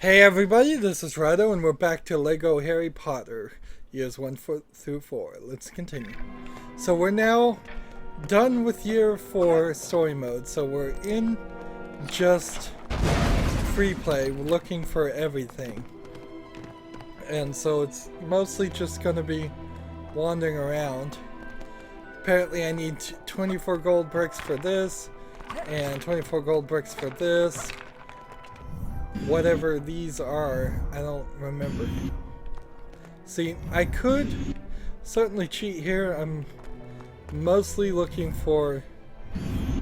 Hey everybody, this is Rydo and we're back to Lego Harry Potter, years 1 through 4. Let's continue. So we're now done with year 4 story mode, so we're in just free play, we're looking for everything. And so it's mostly just going to be wandering around. Apparently I need 24 gold bricks for this, and 24 gold bricks for this. Whatever these are, I don't remember. See, I could certainly cheat here. I'm mostly looking for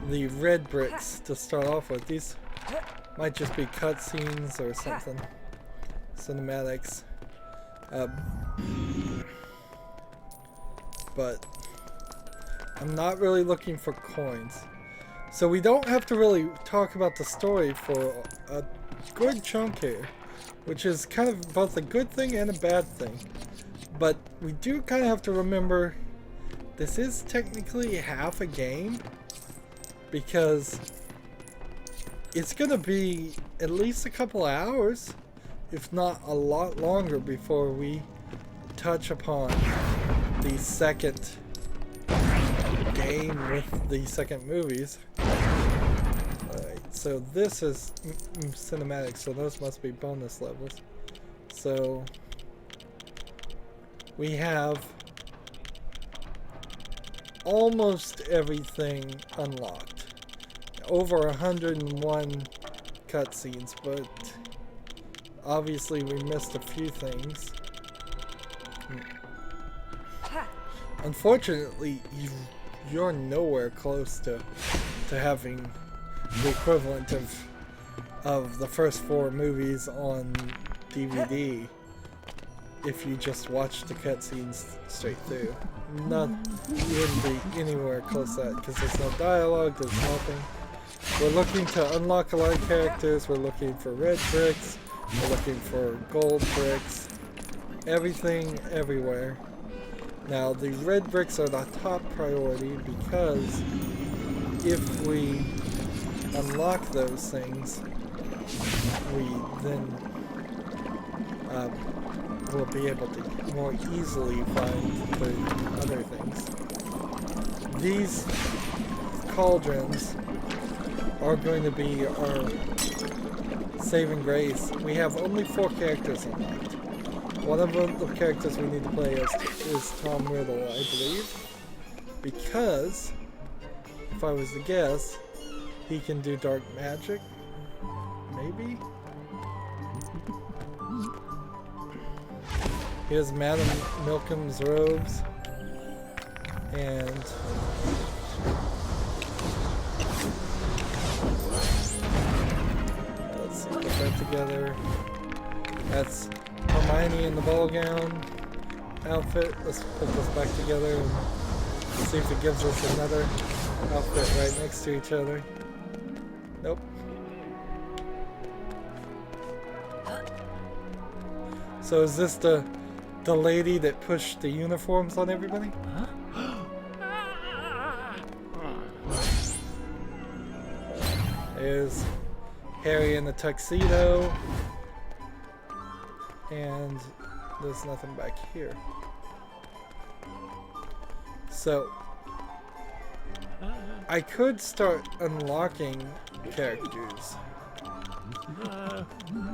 the red bricks to start off with. These might just be cutscenes or something. Cinematics. But I'm not really looking for coins. So we don't have to really talk about the story for a good chunk here, which is kind of both a good thing and a bad thing. But we do kind of have to remember this is technically half a game, because it's going to be at least a couple hours, if not a lot longer, before we touch upon the second game with the second movies. So this is cinematic, so those must be bonus levels. So we have almost everything unlocked. Over 101 cutscenes, but obviously we missed a few things. Unfortunately, you're nowhere close to having the equivalent of the first 4 movies on DVD if you just watch the cutscenes straight through. You wouldn't be anywhere close to that, because there's no dialogue, there's nothing. We're looking to unlock a lot of characters, we're looking for red bricks, we're looking for gold bricks, everything, everywhere. Now the red bricks are the top priority, because if we unlock those things, we then will be able to more easily find the other things. These cauldrons are going to be our saving grace. We have only 4 characters unlocked. One of the characters we need to play is Tom Riddle, I believe, because if I was to guess, he can do dark magic, maybe? Here's Madame Milkham's robes, and let's see, put that together. That's Hermione in the ball gown outfit. Let's put this back together and see if it gives us another outfit right next to each other. Nope. So is this the lady that pushed the uniforms on everybody? Huh? There's Harry in the tuxedo. And there's nothing back here. So I could start unlocking characters,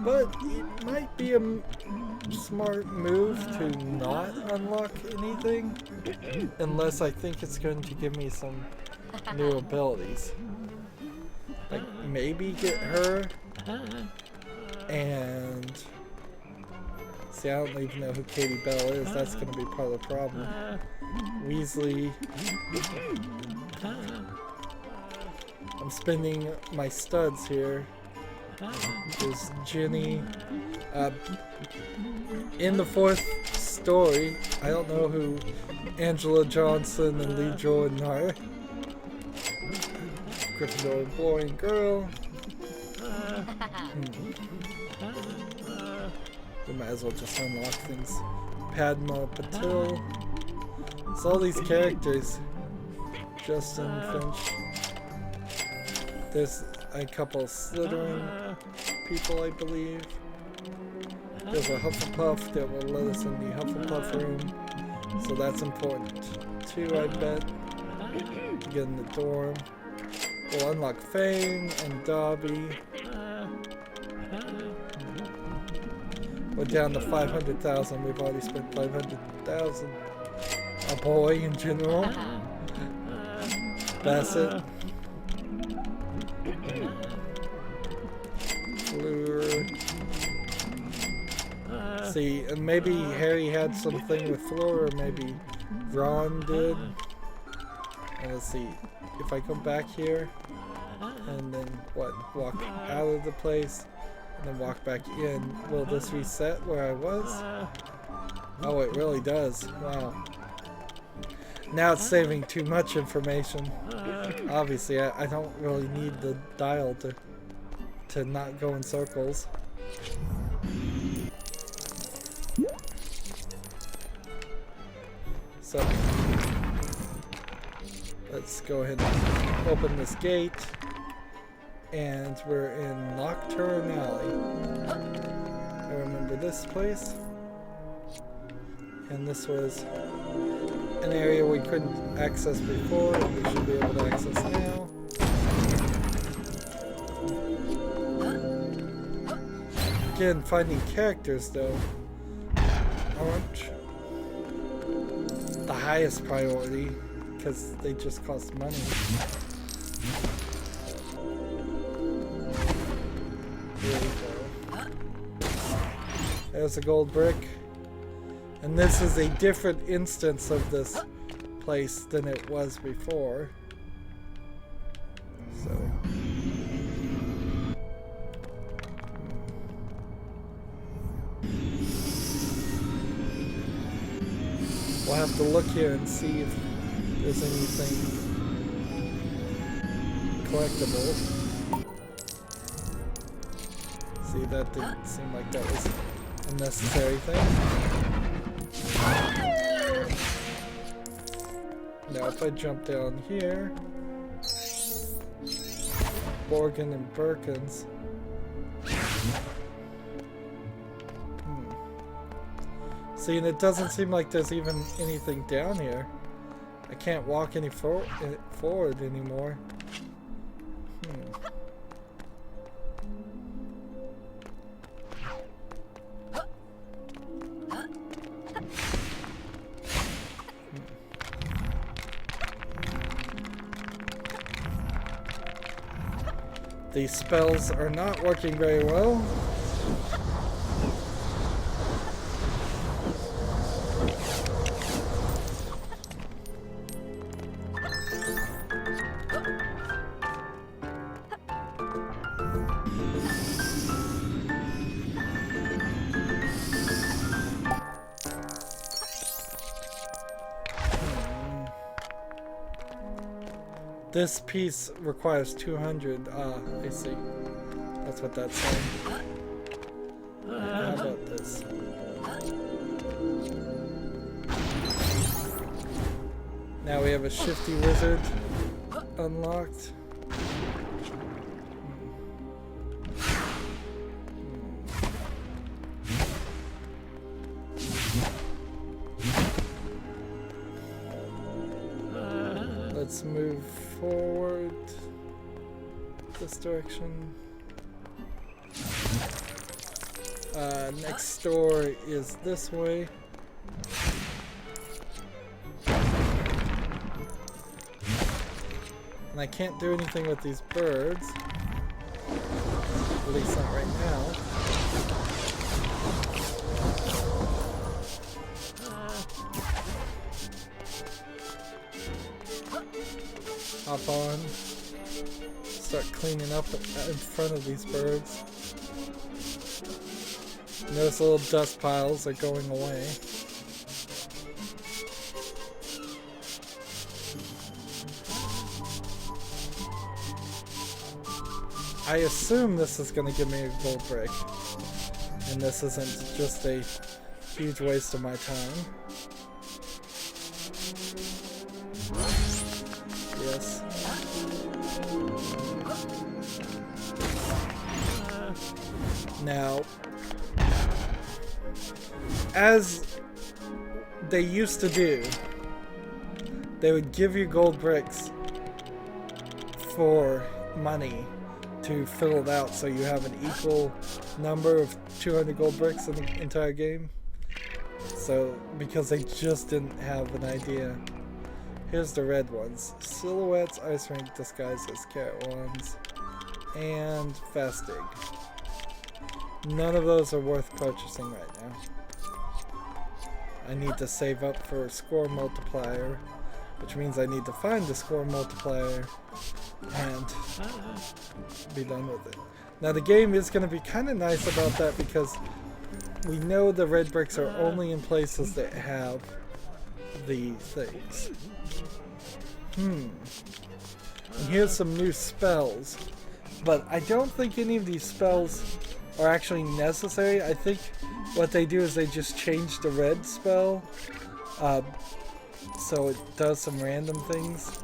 but it might be a smart move to not unlock anything unless I think it's going to give me some new abilities. Like maybe get her, and see, I don't even know who Katie Bell is. That's going to be part of the problem. Weasley. I'm spending my studs here. There's Ginny. In the 4th story, I don't know who Angela Johnson and Lee Jordan are. Gryffindor boy and girl. We might as well just unlock things. Padma Patil. It's all these characters. Justin Finch. There's a couple Slytherin people, I believe. There's a Hufflepuff that will let us in the Hufflepuff room. So that's important too, I bet. To get in the dorm. We'll unlock Fane and Dobby. We're down to 500,000. We've already spent 500,000. A boy in general. Bassett. Fleur. See, and maybe Harry had something with Fleur, or maybe Ron did. And let's see, if I come back here, and then what, walk out of the place, and then walk back in, will this reset where I was? Oh, it really does. Wow. Now it's saving too much information. Obviously, I don't really need the dial to not go in circles. So, let's go ahead and open this gate. And we're in Diagon Alley. I remember this place. And this was an area we couldn't access before, and we should be able to access now. Again, finding characters though aren't the highest priority because they just cost money. Here we go. There's a gold brick. And this is a different instance of this place than it was before. So. We'll have to look here and see if there's anything collectible. See, that didn't seem like that was a necessary thing. Now if I jump down here, Borgin and Birkins. See, and it doesn't seem like there's even anything down here. I can't walk any forward anymore. These spells are not working very well. This piece requires 200. I see. That's what that's saying. How about this? Now we have a shifty wizard unlocked. Let's move forward this direction. Next door is this way. And I can't do anything with these birds. At least not right now. Hop on. Start cleaning up in front of these birds. Notice the little dust piles are going away. I assume this is going to give me a gold brick. And this isn't just a huge waste of my time. Yes. Now, as they used to do, they would give you gold bricks for money to fill it out so you have an equal number of 200 gold bricks in the entire game. So, because they just didn't have an idea. Here's the red ones. Silhouettes, Ice Rink, Disguises, Carrot Wands, and Fastig. None of those are worth purchasing right now. I need to save up for a score multiplier, which means I need to find the score multiplier and be done with it. Now the game is going to be kind of nice about that because we know the red bricks are only in places that have the things. And here's some new spells, but I don't think any of these spells are actually necessary. I think what they do is they just change the red spell so it does some random things.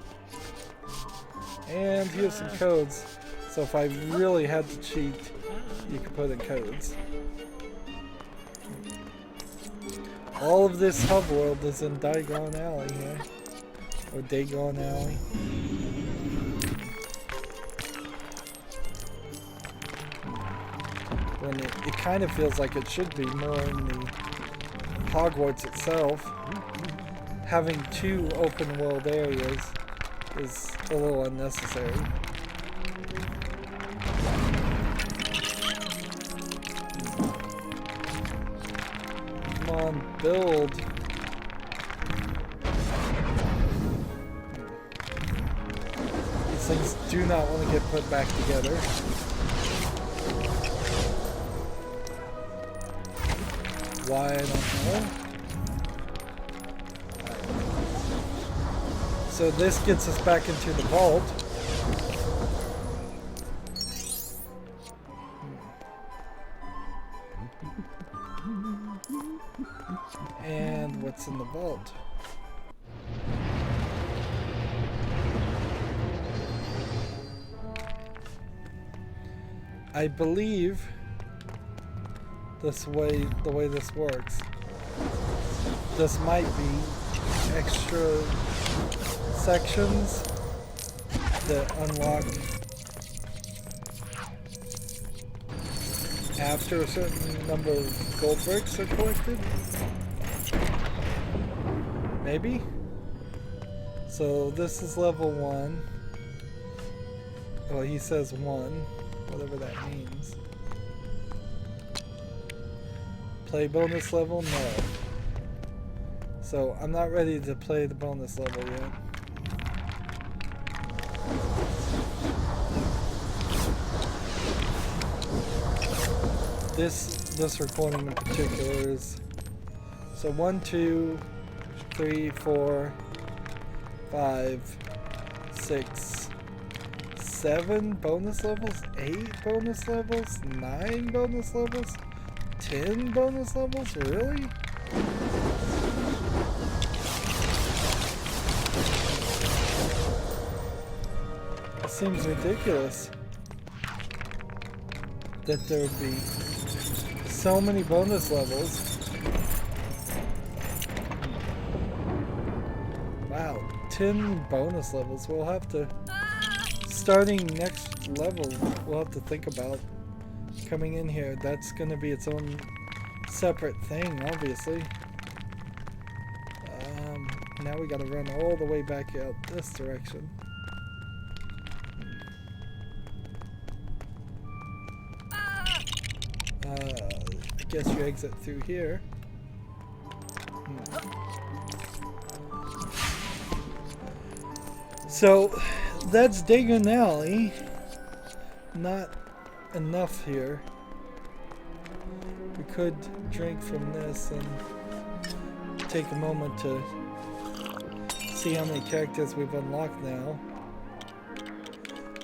And here's some codes, so if I really had to cheat, you could put in codes. All of this hub world is in Diagon Alley here, or Diagon Alley. When it kind of feels like it should be more in the Hogwarts itself. Having 2 open world areas is a little unnecessary. Come on, build. These things do not want to get put back together. Why, I don't know. So this gets us back into the vault. And what's in the vault? I believe the way this works, this might be extra sections that unlock after a certain number of gold bricks are collected. Maybe? So this is level 1. Well, he says 1, whatever that means. Play bonus level? No. So I'm not ready to play the bonus level yet. This recording in particular is so 1, 2, 3, 4, 5, 6, 7 bonus levels, 8 bonus levels, 9 bonus levels, 10 bonus levels? Really? It seems ridiculous that there would be so many bonus levels. Wow, 10 bonus levels. We'll have to, starting next level, we'll have to think about coming in here. That's going to be its own separate thing, obviously. Now we got to run all the way back out this direction. I guess you exit through here. So that's Diagon Alley. Not enough here. We could drink from this and take a moment to see how many characters we've unlocked now.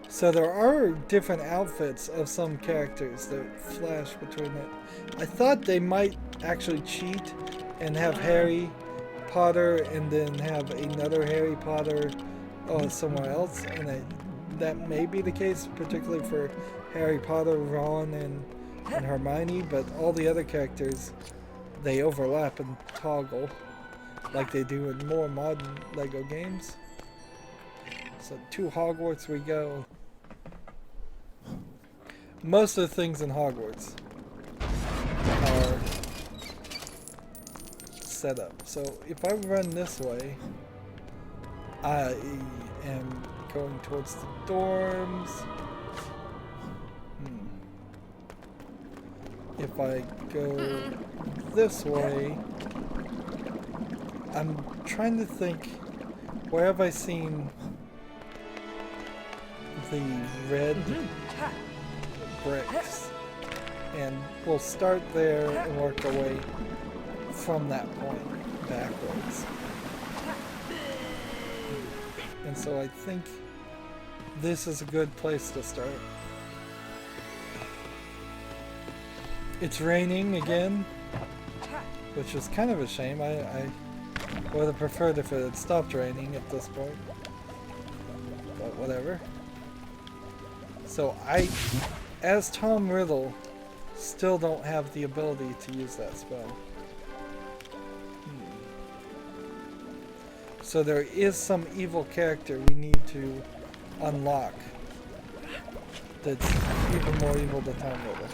So there are different outfits of some characters that flash between it. I thought they might actually cheat and have Harry Potter and then have another Harry Potter somewhere else, and that may be the case, particularly for Harry Potter, Ron, and Hermione, but all the other characters they overlap and toggle like they do in more modern Lego games. So to Hogwarts we go. Most of the things in Hogwarts are set up. So if I run this way, I am going towards the dorms. If I go this way, I'm trying to think, where have I seen the red bricks? And we'll start there and work our way from that point backwards. And so I think this is a good place to start. It's raining again, which is kind of a shame. I would have preferred if it had stopped raining at this point, but whatever. So I, as Tom Riddle, still don't have the ability to use that spell. So there is some evil character we need to unlock that's even more evil than Tom Riddle.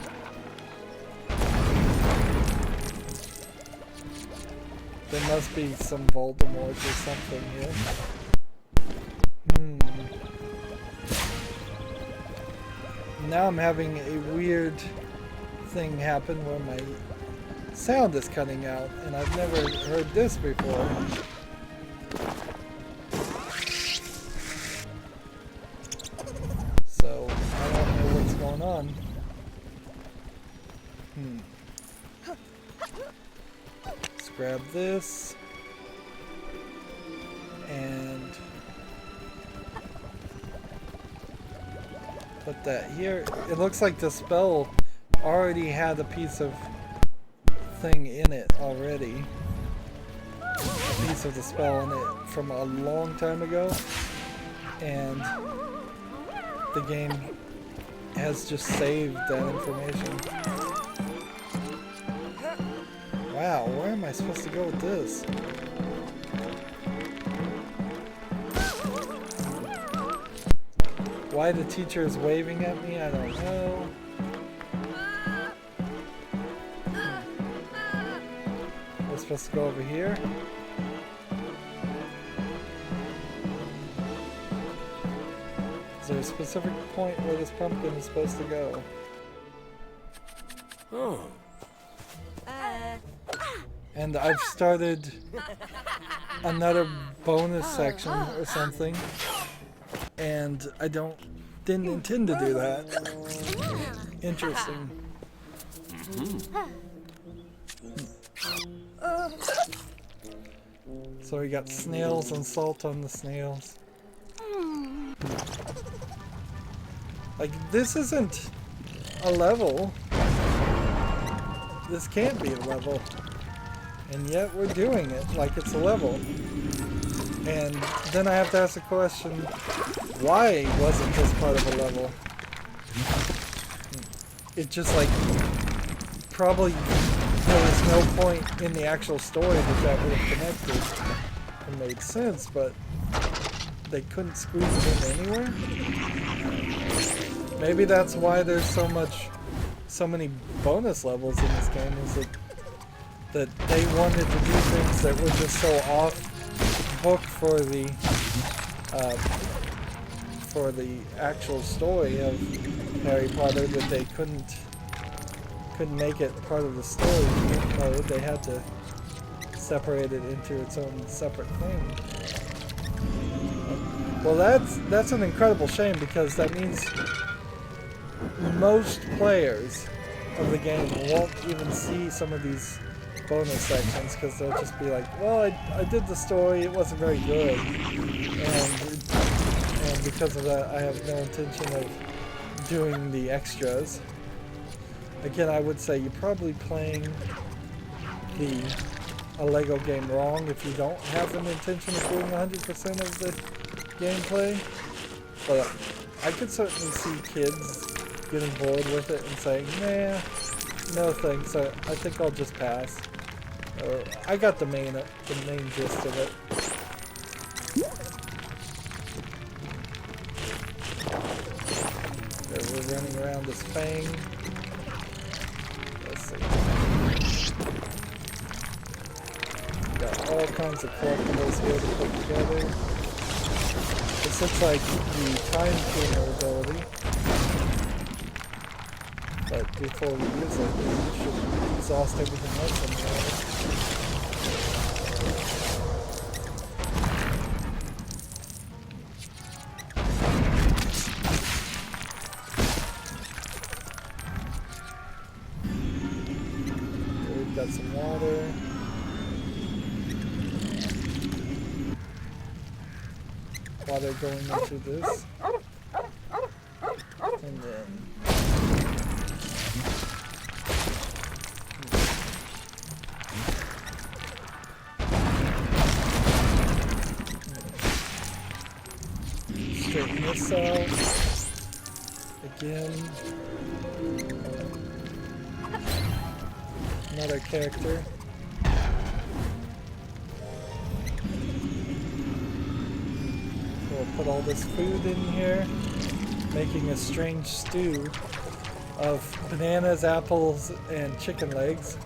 There must be some Voldemort or something here. Now I'm having a weird thing happen where my sound is cutting out, and I've never heard this before. So I don't know what's going on. Let's grab this and put that here. It looks like the spell already had a piece of thing in it already. A piece of the spell in it from a long time ago. And the game has just saved that information. Wow, where am I supposed to go with this? Why the teacher is waving at me, I don't know. We're supposed to go over here. Is there a specific point where this pumpkin is supposed to go? Oh. And I've started another bonus section or something, and I didn't intend to do that. Interesting. So we got snails and salt on the snails. Like, this isn't a level. This can't be a level. And yet we're doing it like it's a level. And then I have to ask the question, why wasn't this part of a level? It just like, probably there was no point in the actual story that would have connected and made sense, but they couldn't squeeze it in anywhere? Maybe that's why there's so many bonus levels in this game, is that they wanted to do things that were just so off book for the actual story of Harry Potter that they couldn't make it part of the story mode. They had to separate it into its own separate thing. Well, that's an incredible shame, because that means most players of the game won't even see some of these bonus sections, because they'll just be like, well, I did the story, it wasn't very good, and because of that I have no intention of doing the extras. Again, I would say you're probably playing a Lego game wrong if you don't have an intention of doing 100% of the gameplay, but I could certainly see kids getting bored with it and saying, nah, no thanks, I think I'll just pass. I got the main gist of it. There, we're running around this fang. Let's see. Got all kinds of collectibles here to put together. This looks like the time tuner ability. But before we use it, we should exhaust everything else in the water. We've got some water. Water going into this. And then straighten this out. Again. Another character. We'll put all this food in here, making a strange stew of bananas, apples, and chicken legs.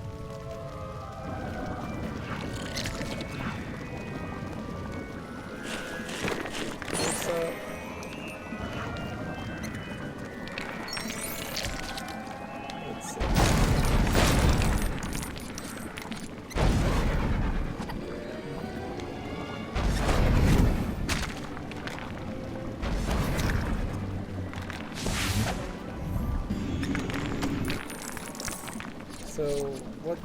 What's up? Let's see. So, what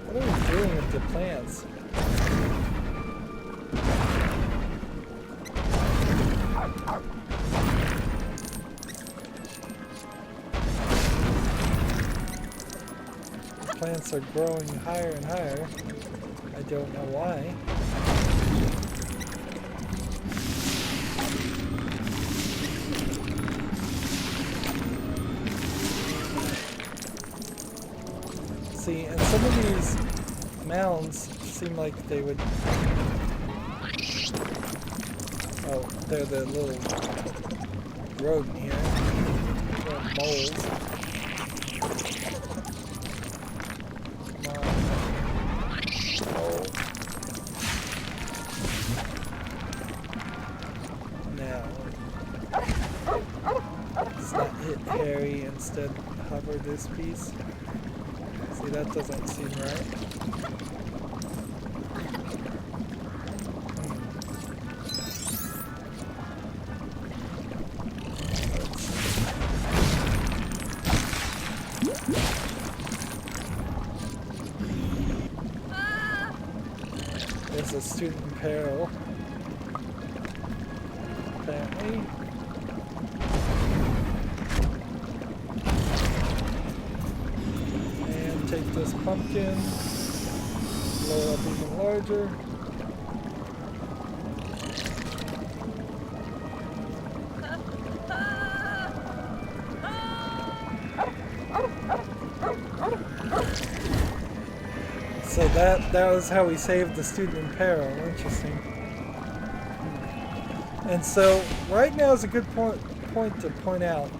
are we doing with the plants? The plants are growing higher and higher. I don't know why. See, and some of these mounds seem like they would... Oh, they're the little rodent here. Little moles. Come on. Oh. Now. Let's not hit Harry, instead hover this piece. See, that doesn't seem right. There's a student in peril. Apparently. Take this pumpkin, blow it up even larger. So that was how we saved the student in peril. Interesting. And so right now is a good point to point out.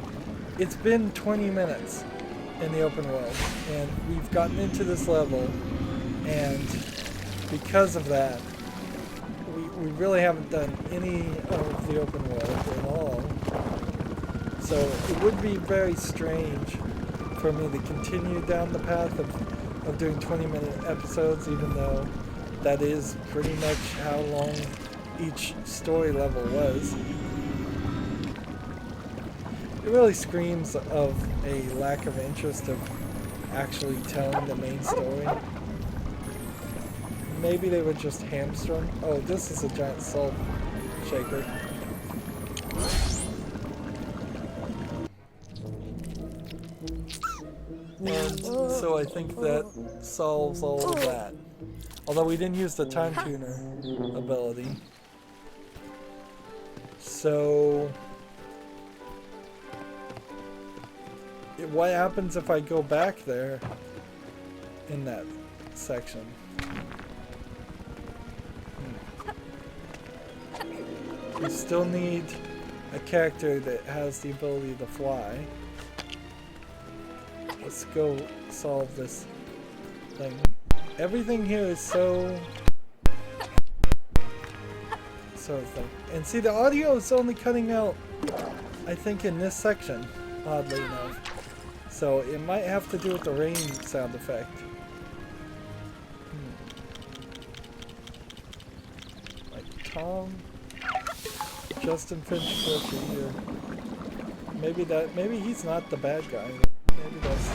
It's been 20 minutes. In the open world, and we've gotten into this level, and because of that, we really haven't done any of the open world at all. So it would be very strange for me to continue down the path of doing 20-minute episodes, even though that is pretty much how long each story level was. It really screams of a lack of interest of actually telling the main story. Maybe they would just hamstring. Oh, this is a giant salt shaker. And so I think that solves all of that. Although we didn't use the time tuner ability. So... what happens if I go back there in that section. You still need a character that has the ability to fly. Let's go solve this thing. Everything here is so thing. And see, the audio is only cutting out, I think, in this section, oddly enough. So it might have to do with the rain sound effect. Like Tom, Justin Finch here. Maybe he's not the bad guy. Maybe that's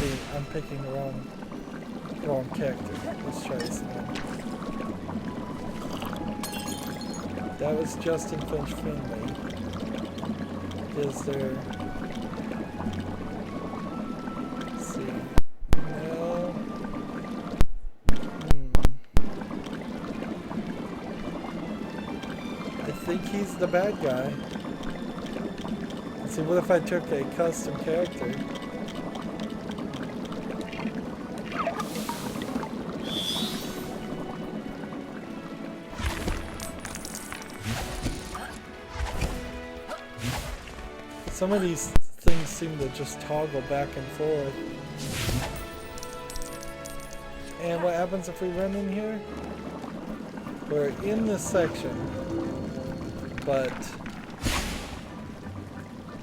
maybe I'm picking the wrong character. Let's try this again. That was Justin Finch Finley. Is there... Let's see. No. I think he's the bad guy. Let's see, what if I took a custom character? Some of these things seem to just toggle back and forth. And what happens if we run in here? We're in this section, but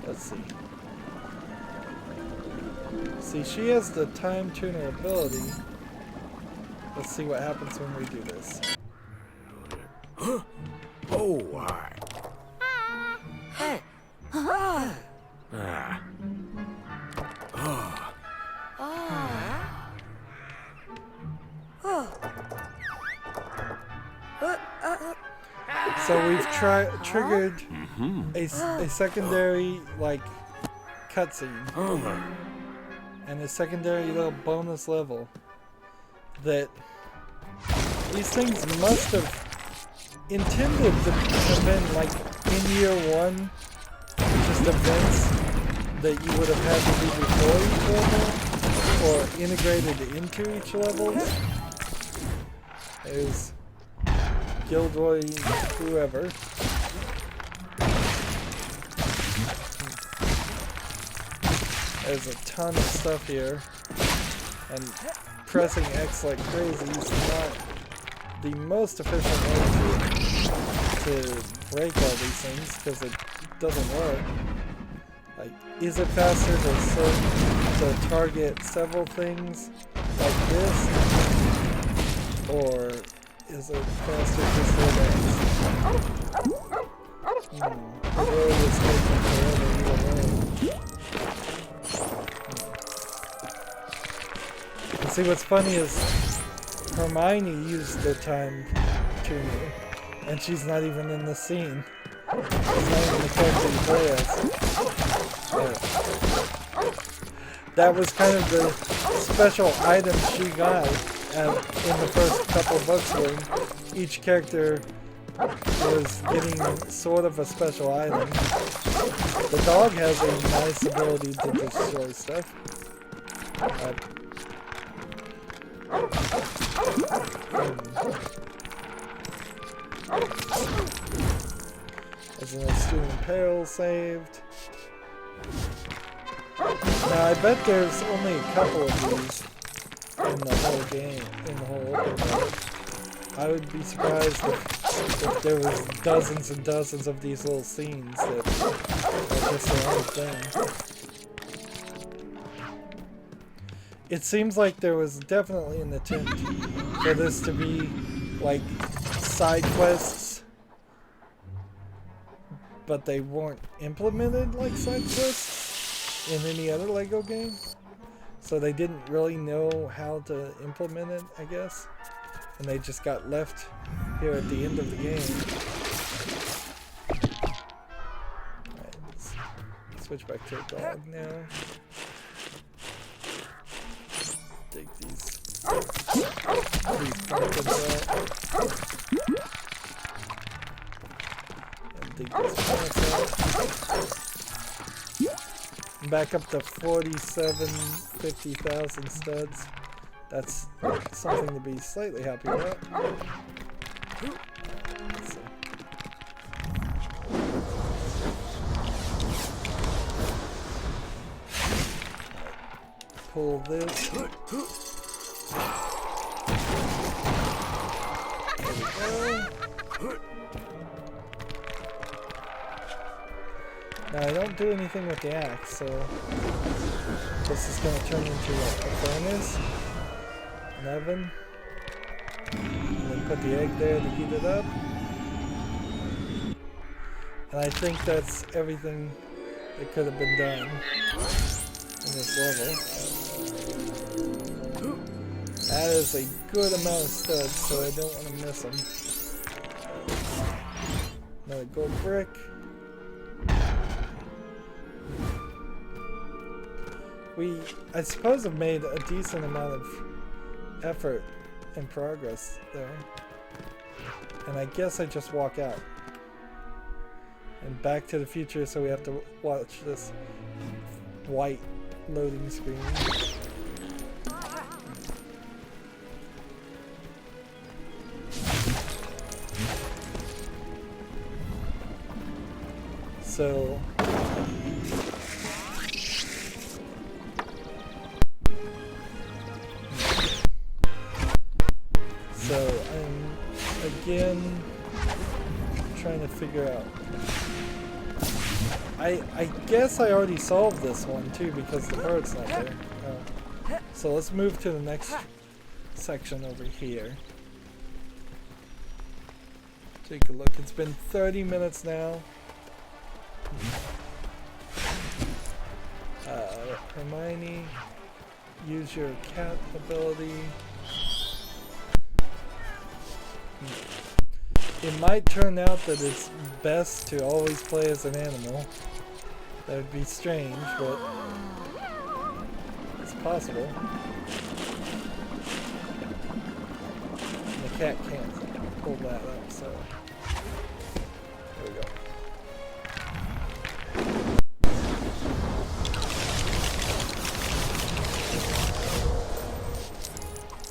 let's see. See, she has the time tuner ability. Let's see what happens when we do this. Oh, why? So we've triggered a secondary, like, cutscene. And a secondary little bonus level that these things must have intended to have been, like, in year one, just events that you would have had to do before each level, or integrated into each level. There's Gilderoy, whoever. There's a ton of stuff here, and pressing X like crazy is not the most efficient way to break all these things, because it doesn't work. Like, is it faster to target several things like this, or is it faster to advance? The road is taking forever either way. And see, what's funny is Hermione used the time tuner, and she's not even in the scene. She's not even the character you play as. That was kind of the special item she got in the first couple of books, where each character was getting sort of a special item. The dog has a nice ability to destroy stuff. There's a student peril saved. Now I bet there's only a couple of these in the whole game, in the whole open world. I would be surprised if there was dozens and dozens of these little scenes that are just their own thing. It seems like there was definitely an attempt for this to be like side quests, but they weren't implemented like side quests in any other LEGO game. So they didn't really know how to implement it, I guess. And they just got left here at the end of the game. Alright, let's switch back to a dog now. Take these pumpkins out. And take these plants out. I'm back up to 50,000 studs. That's something to be slightly happy about. Let's see. Pull this. There we go. Now I don't do anything with the axe, so this is going to turn into a furnace, an oven, and then put the egg there to heat it up. And I think that's everything that could have been done in this level. That is a good amount of studs, so I don't want to miss them. Another gold brick. I suppose, have made a decent amount of effort and progress there. And I guess I just walk out. And Back to the Future, so we have to watch this white loading screen. So I'm again trying to figure out. I guess I already solved this one too because the bird's not there. So let's move to the next section over here. Take a look. It's been 30 minutes now. Hermione, use your cat ability. It might turn out that it's best to always play as an animal. That would be strange, but it's possible. The cat can't pull that up, so there we go.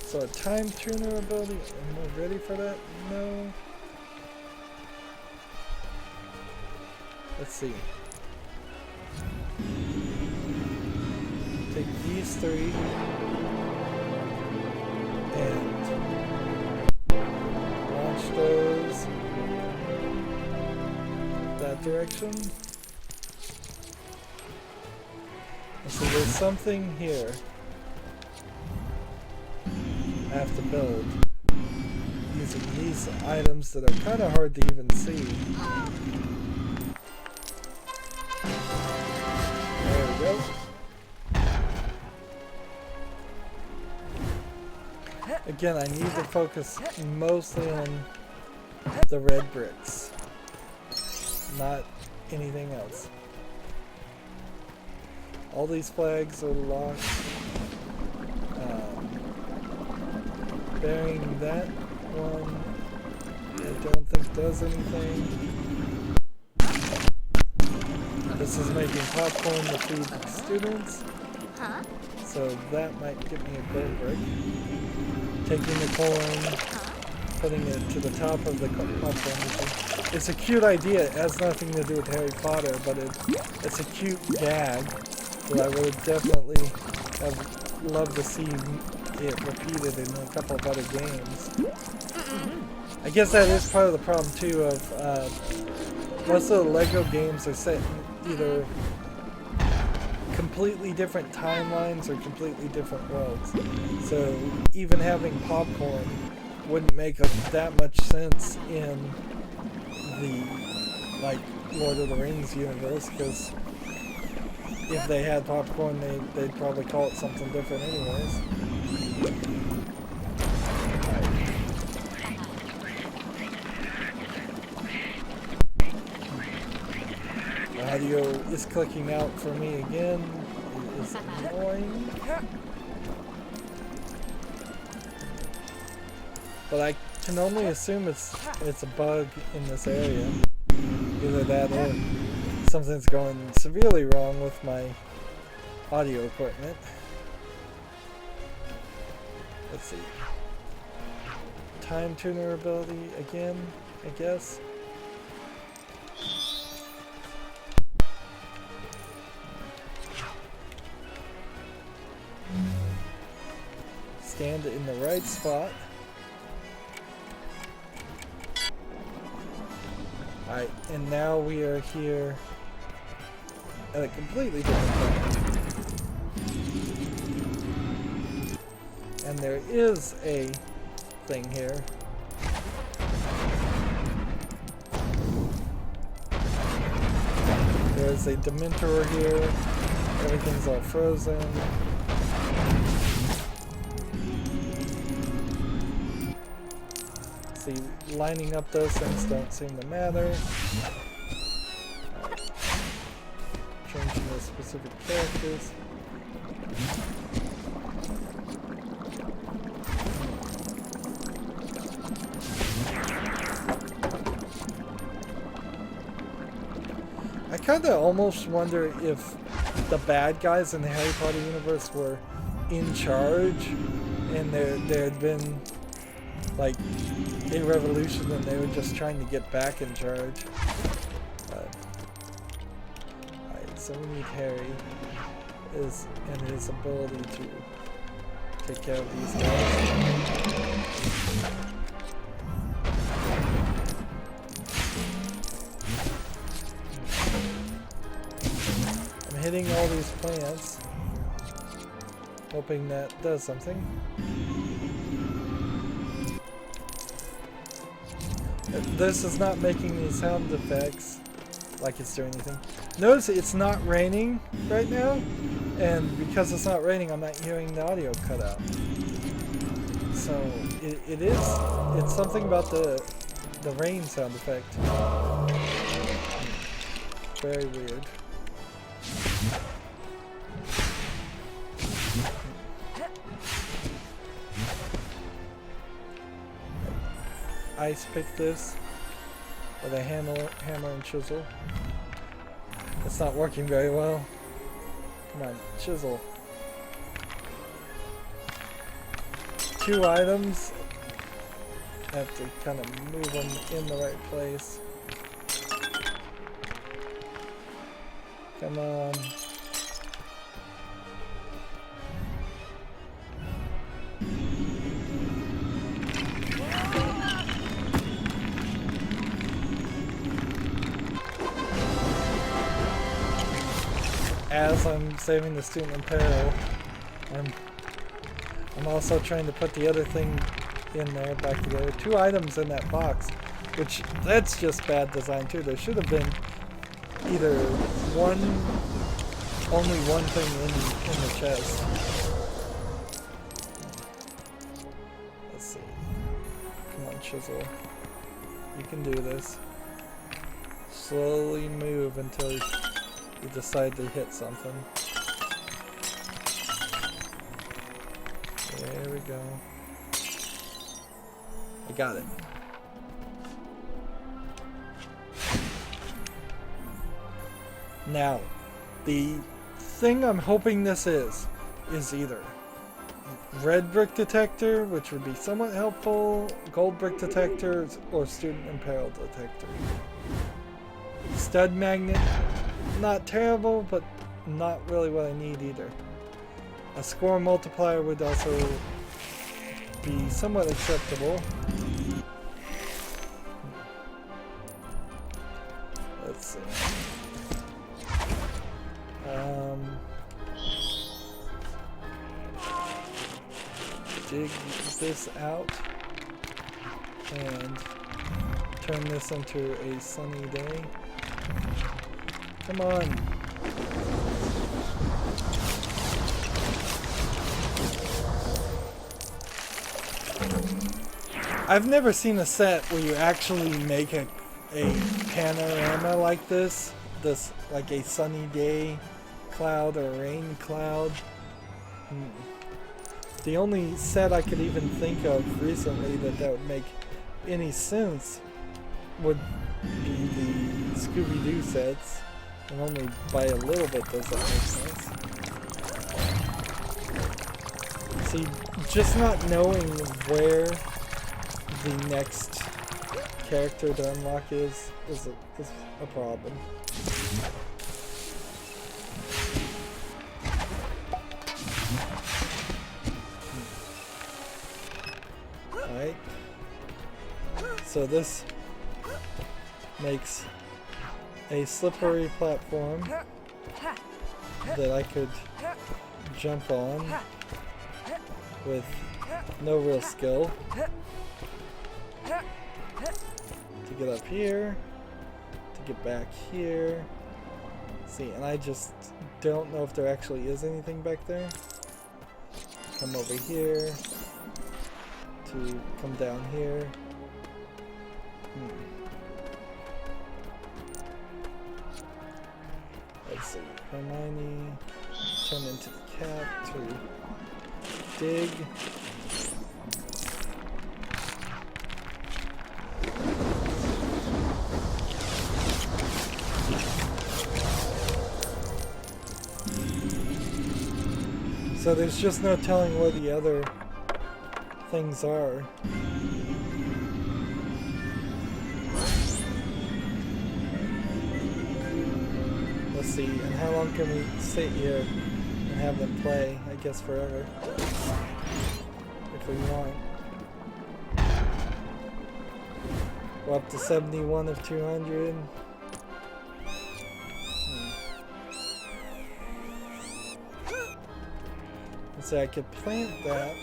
So a time tuner ability, am I ready for that? No. Let's see. Take these three and launch those that direction. And so there's something here I have to build using these items that are kind of hard to even see. There we go. Again, I need to focus mostly on the red bricks, not anything else. All these flags are locked. Bearing that one, I don't think does anything. This is making popcorn to feed the students, so that might give me a gold brick. Taking the corn, putting it to the top of the popcorn. It's a cute idea. It has nothing to do with Harry Potter, but it's a cute gag that I would definitely have loved to see it repeated in a couple of other games. I guess that is part of the problem too of most of the Lego games are set in either completely different timelines or completely different worlds. So even having popcorn wouldn't make that much sense in the Lord of the Rings universe, because if they had popcorn they'd probably call it something different anyways. The audio is clicking out for me again. It is annoying. But I can only assume it's a bug in this area. Either that or something's going severely wrong with my audio equipment. Let's see. Time tuner ability again, I guess. Stand in the right spot. Alright, and now we are here at a completely different place. And there is a thing here. There's a Dementor here. Everything's all frozen. See, lining up those things don't seem to matter. Changing the specific characters. I kind of almost wonder if the bad guys in the Harry Potter universe were in charge and there had been like a revolution and they were just trying to get back in charge. Alright, so we need Harry and his ability to take care of these guys. I'm hitting all these plants, hoping that does something. This is not making any sound effects like it's doing anything. Notice it's not raining right now, and because it's not raining, I'm not hearing the audio cut out. So it's something about the rain sound effect. Very weird. Ice pick this with a hammer and chisel. It's not working very well. Come on, chisel. 2 items. I have to kind of move them in the right place. Come on. As I'm saving the student in peril, I'm also trying to put the other thing in there back together. 2 items in that box, which that's just bad design too. There should have been either only one thing in the chest. Let's see. Come on, chisel. You can do this. Slowly move until you decide to hit something. There we go. I got it. Now, the thing I'm hoping this is either red brick detector, which would be somewhat helpful, gold brick detector, or student in peril detector. Stud magnet, not terrible, but not really what I need either. A score multiplier would also be somewhat acceptable. Let's see. Dig this out and turn this into a sunny day. Come on. I've never seen a set where you actually make a panorama like this like a sunny day cloud or rain cloud. The only set I could even think of recently that would make any sense would be the Scooby-Doo sets, and only by a little bit does that make sense. See, just not knowing where the next character to unlock is a problem. Alright. So this makes a slippery platform that I could jump on with no real skill to get up here, to get back here. See, and I just don't know if there actually is anything back there. Come over here to come down here. Let's see, Hermione, turn into the cat to dig. So there's just no telling where the other things are. Let's see, and how long can we sit here and have them play? I guess forever. If we want. We're up to 71 of 200. So I could plant that,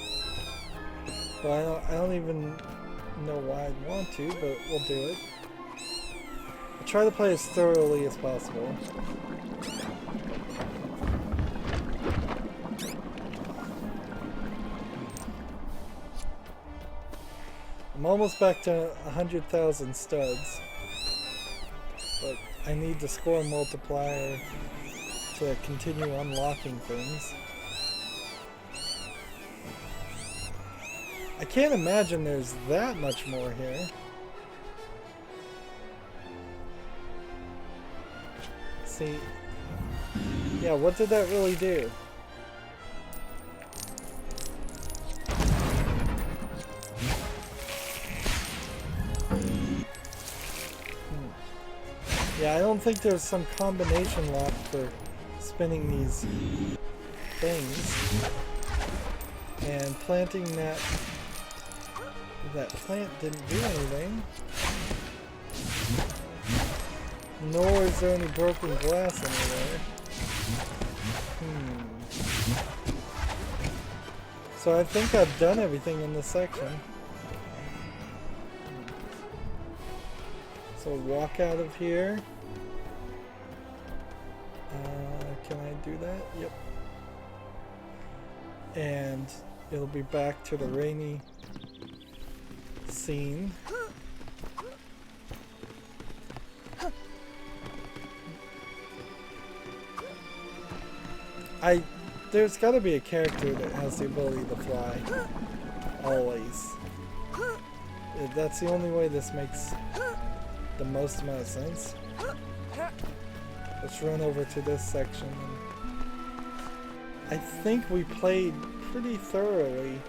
but I don't even know why I'd want to, but we'll do it. I'll try to play as thoroughly as possible. I'm almost back to 100,000 studs, but I need the score multiplier to continue unlocking things. I can't imagine there's that much more here. See, yeah, what did that really do? Yeah, I don't think there's some combination lock for spinning these things. And planting that plant didn't do anything. Nor is there any broken glass anywhere. So I think I've done everything in this section. So walk out of here. Can I do that? Yep. And it'll be back to the rainy scene. There's got to be a character that has the ability to fly. Always. That's the only way this makes the most amount of sense. Let's run over to this section. I think we played pretty thoroughly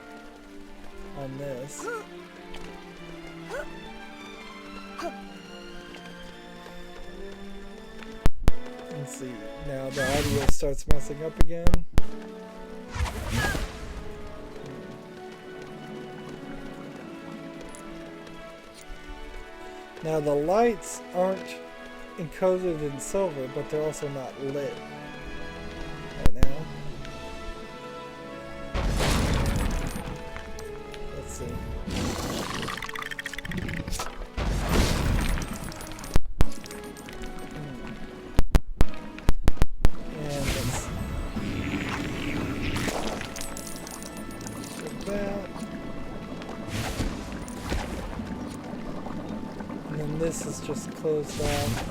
on this. Let's see. Now the audio starts messing up again. Now the lights aren't encoded in silver, but they're also not lit right now. Let's see. And let's get that. And then this is just closed off.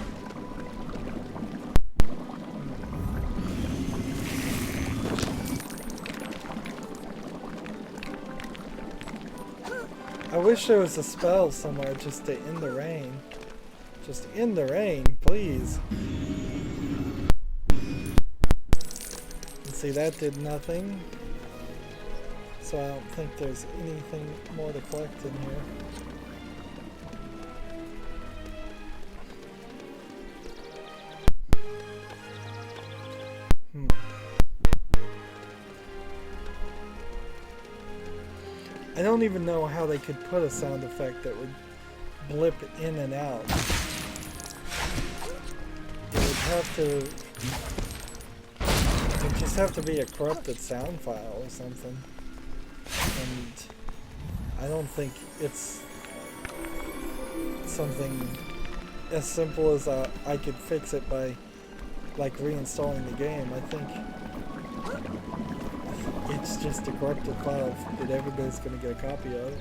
I wish there was a spell somewhere just to end the rain. Just end the rain, please. And see, that did nothing. So I don't think there's anything more to collect in here. I don't even know how they could put a sound effect that would blip in and out. It would have to... It would just have to be a corrupted sound file or something. And I don't think it's something as simple as I could fix it by like reinstalling the game. I think it's just a corrupted file that everybody's going to get a copy of.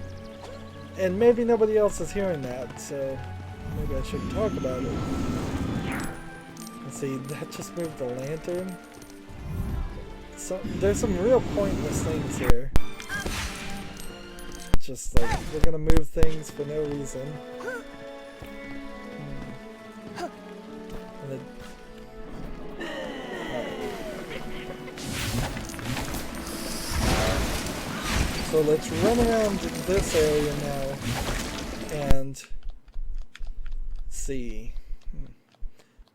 And maybe nobody else is hearing that, so maybe I shouldn't talk about it. Let's see, that just moved the lantern. So there's some real pointless things here. Just like, we're going to move things for no reason. And it, so let's run around this area now and see.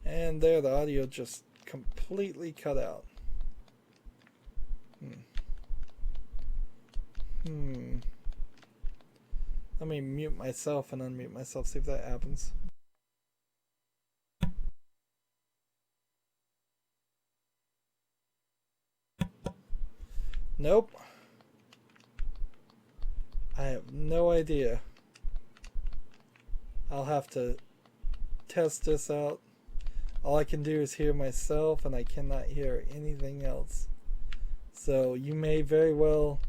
And there, the audio just completely cut out. Let me mute myself and unmute myself, see if that happens. Nope. I have no idea. I'll have to test this out. All I can do is hear myself, and I cannot hear anything else. So you may very well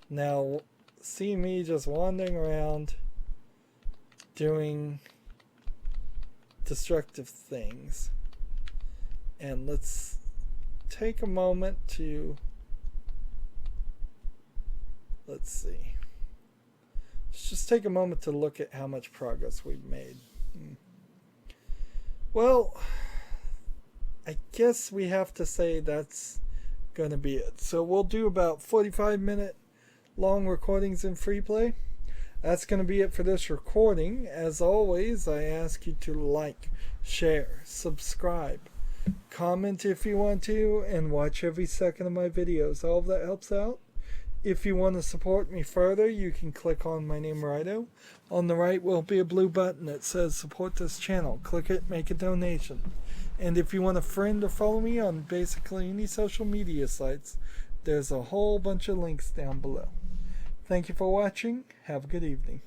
now see me just wandering around doing destructive things. And let's take a moment to... Let's see. Let's just take a moment to look at how much progress we've made. Well, I guess we have to say that's going to be it. So we'll do about 45-minute long recordings in free play. That's going to be it for this recording. As always, I ask you to like, share, subscribe, comment if you want to, and watch every second of my videos. All of that helps out. If you want to support me further, you can click on my name, Rydo. On the right will be a blue button that says support this channel. Click it, make a donation. And if you want to friend or follow me on basically any social media sites, there's a whole bunch of links down below. Thank you for watching. Have a good evening.